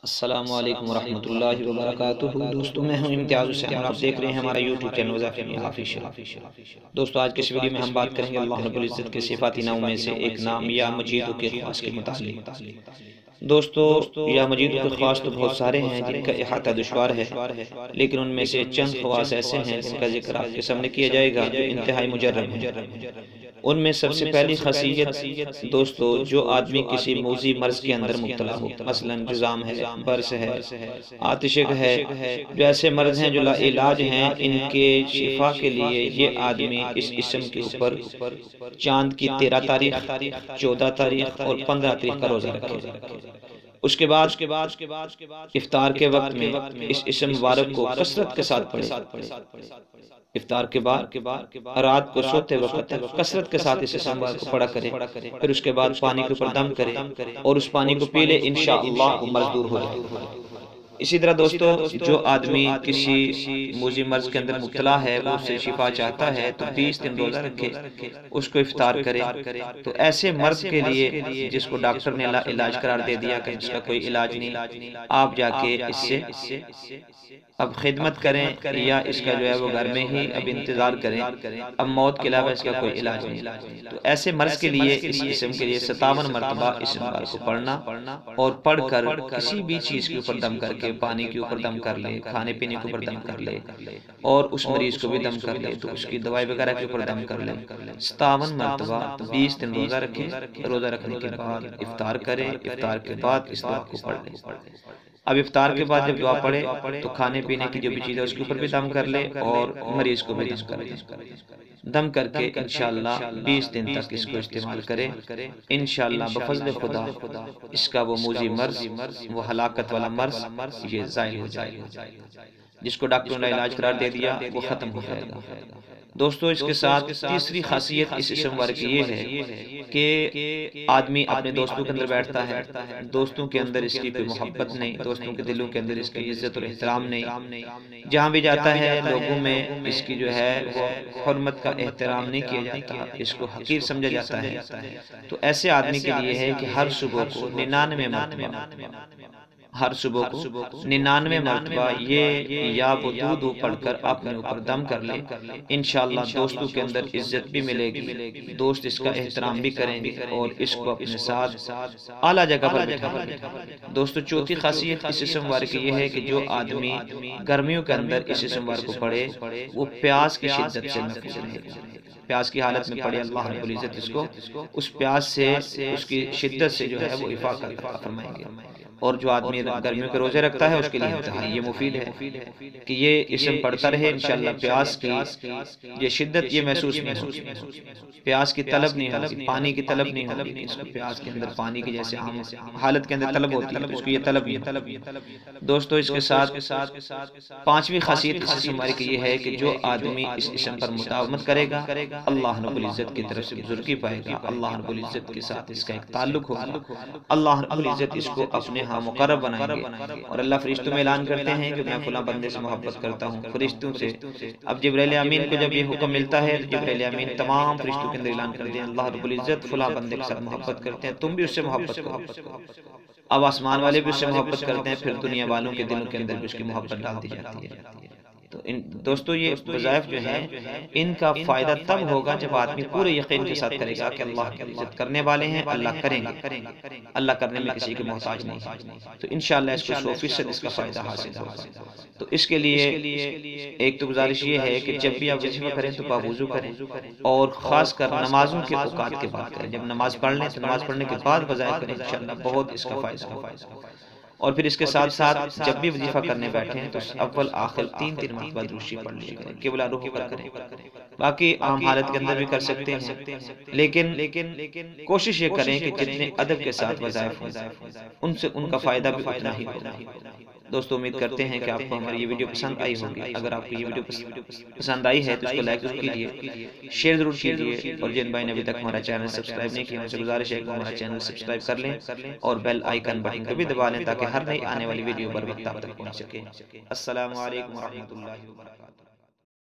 السلام علیکم ورحمۃ اللہ وبرکاتہ۔ دوستوں میں ہوں امتیاز حسین اور آپ دیکھ رہے ہیں ہمارا یوٹیوب چینل وظیفہ میاں آفیشیل۔ دوستوں آج کے اس ویڈیو میں ہم بات کریں گے اللہ رب العزت کے صفاتی ناموں میں سے ایک نام یا مجید کے خواص کے متعلق۔ دوستو یا مجید کے خواص تو بہت سارے ہیں جن کا احاطہ دشوار ہے، لیکن ان میں سے چند خواص ایسے ہیں جن کا ذکر آپ کے سامنے کیا جائے گا جو انتہائی مجرب ہیں۔ ان میں سب سے پہلی خاصیت دوستو، جو آدمی کسی موذی مرض کے اندر مبتلا ہو، مثلا جذام ہے، برس ہے، آتشک ہے، جو ایسے مرض ہیں جو لا علاج ہیں، ان کے شفا کے لیے یہ آدمی اس اسم کے اوپر چاند کی 13 تاریخ، 14 تاریخ اور 15 تاریخ کا روزہ رکھے۔ اس کے بعد افطار کے وقت میں اس اسم مبارک کو کثرت کے ساتھ پڑھے۔ افطار کے بعد رات کو سوتے وقت کثرت کے ساتھ اس اسم مبارک کو پڑھا کرے، پھر اس کے بعد پانی کے اوپر دم کرے اور اس پانی کو پی لے، انشاءاللہ وہ مرض دور ہو جائے۔ اسی طرح دوستو، جو آدمی کسی موذی مرض کے اندر مبتلا ہے، وہ اس سے شفا چاہتا ہے تو 20 دن روزہ رکھے، اس کو افطار کرے۔ تو ایسے مرض کے لیے جس کو ڈاکٹر نے لا علاج قرار دے دیا کہ اس کا کوئی علاج نہیں، آپ جا کے اس سے اب خدمت کریں یا اس کا جو ہے وہ گھر میں ہی اب انتظار کریں، اب موت کے علاوہ اس کا کوئی علاج نہیں۔ تو ایسے مرض کے لیے اس اسم کے لیے 57 مرتبہ اسم مبارک کو پڑھنا اور پڑھ کر کسی بھی چیز کے اوپر دم کر کے، پانی کے اوپر دم کر لے، کھانے پینے کے اوپر دم کر لے اور اس مریض کو بھی دم کر لے تو اس کی دوائی وغیرہ کے اوپر دم کر لے، 57 مرتبہ 20 دن روزہ رکھے، روزہ رکھنے کے بعد افطار کرے، افطار کے بعد اس دعا کو پڑھ لے۔ اب افطار کے بعد جب دعا پڑھے تو کھانے پینے کی جو بھی چیز ہے اس کے اوپر بھی دم کر لے اور مریض کو بھی دم کر لے۔ دم کر کے انشاءاللہ 20 دن تک اس کو استعمال کرے، انشاءاللہ بفضل خدا اس کا وہ موذی مرض، وہ ہلاکت والا مرض یہ زائل ہو جائے گا، جس کو ڈاکٹروں نے علاج قرار دے دیا وہ ختم ہو جائے گا۔ دوستو اس کے ساتھ تیسری خاصیت اس اسم مبارک کی یہ ہے کہ آدمی اپنے دوستوں کے اندر بیٹھتا ہے، دوستوں کے اندر اس کی کوئی محبت نہیں، دوستوں کے دلوں کے اندر اس کی عزت اور احترام نہیں، جہاں بھی جاتا ہے لوگوں میں اس کی جو ہے وہ حرمت کا احترام نہیں کیا جاتا، اس کو حقیر سمجھا جاتا ہے۔ تو ایسے آدمی کے لیے ہے کہ ہر صبح کو 99 مرتبہ، ہر صبح کو 99 مرتبہ یہ یا وہ دودھ پڑھ کر اپنے اوپر دم کر لے، انشاءاللہ دوستوں کے اندر عزت بھی ملے گی، دوست اس کا احترام بھی کریں گے اور اس کو اپنے ساتھ اعلیٰ جگہ پر بٹھائیں گے۔ دوستو چوتھی خاصیت اس اسم مبارک کی یہ ہے کہ جو آدمی گرمیوں کے اندر اس اسم مبارک کو پڑھے وہ پیاس کی شدت سے محفوظ رہے گا۔ پیاس کی حالت میں پڑھے، اللہ رب العزت اس کو اس پیاس سے، اس کی شدت سے جو ہے وہ افاقہ عطا فرمائیں گے۔ اور جو آدمی گرمیوں کے روزے رکھتا ہے اس کے لیے انتہائی یہ مفید ہے کہ یہ اسم پڑھتا رہے، انشاءاللہ پیاس کی یہ شدت یہ محسوس نہیں ہوگی، پیاس کی طلب نہیں ہوگی، پانی کی طلب نہیں ہوگی، اس کو پیاس کے اندر پانی کی جیسے عام حالت کے اندر طلب ہوتی ہے اس کو یہ طلب نہیں ہوگی۔ دوستو اس کے ساتھ پانچویں خاصیت اس اسم مبارک کی یہ ہے کہ جو آدمی اس اسم پر مداومت کرے گا اللہ رب العزت کی طرف سے بزرگی پائے گا، اللہ رب العزت کے ساتھ اس کا ایک تعلق ہوگا، اللہ رب العزت اس کو اپنے ہاں مقرب بنائیں گے۔ اور اللہ فرشتوں میں اعلان کرتے ہیں کہ میں فلاں بندے سے محبت کرتا ہوں، فرشتوں سے۔ اب جبرائیل امین کو جب یہ حکم ملتا ہے تو جبرائیل امین تمام فرشتوں کے اندر اعلان کرتے ہیں اللہ رب العزت فلاں بندے کے ساتھ محبت کرتے ہیں، تم بھی اس سے محبت کرو۔ اب آسمان والے بھی اس سے محبت کرتے ہیں، پھر دنیا والوں کے دلوں کے اندر بھی اس کی محبت ڈال دی جاتی ہے۔ تو دوستو یہ وظائف جو ہیں ان کا فائدہ تب ہوگا جب آدمی پورے یقین کے ساتھ کرے گا کہ اللہ کی عزت کرنے والے ہیں، اللہ کریں گے، اللہ کرنے میں کسی کے محتاج نہیں، تو انشاءاللہ اس کو 100% اس کا فائدہ حاصل ہوگا۔ تو اس کے لیے ایک تو گزارش یہ ہے کہ جب بھی آپ وظیفہ کریں تو باوضو کریں اور خاص کر نمازوں کے اوقات کے بعد کریں، جب نماز پڑھ لیں تو نماز پڑھنے کے بعد وظائف کریں، انشاءاللہ بہت اس کا فائدہ ہوگا۔ اور پھر اس کے ساتھ ساتھ جب بھی وظیفہ کرنے بیٹھیں تو اول آخر 3 مرتبہ درود شریف پڑھ لیے کریں، قبلہ رخ ہو کر کریں، باقی عام حالت کے اندر بھی کر سکتے ہیں، لیکن کوشش یہ کریں کہ جتنے ادب کے ساتھ وظائف ہوں ان کا فائدہ بھی اتنا ہی ہوگا۔ دوستو امید کرتے ہیں کہ آپ کو ہماری یہ ویڈیو پسند آئی ہوگی، اگر آپ کو یہ ویڈیو پسند آئی ہے تو اس کو لائک ضرور کیجئے، شیئر ضرور کیجئے، اور جن بھائی نے ابھی تک ہمارا چینل سبسکرائب نہیں کیا ان سے گزارش ہے کہ ہمارا چینل سبسکرائب کر لیں اور بیل آئیکن بٹن کو بھی دبا لیں تاکہ ہر نئی آنے والی ویڈیو بر وقت آپ تک پہنچ سکے۔ السلام علیکم ورحمۃ اللہ وبرکاتہ۔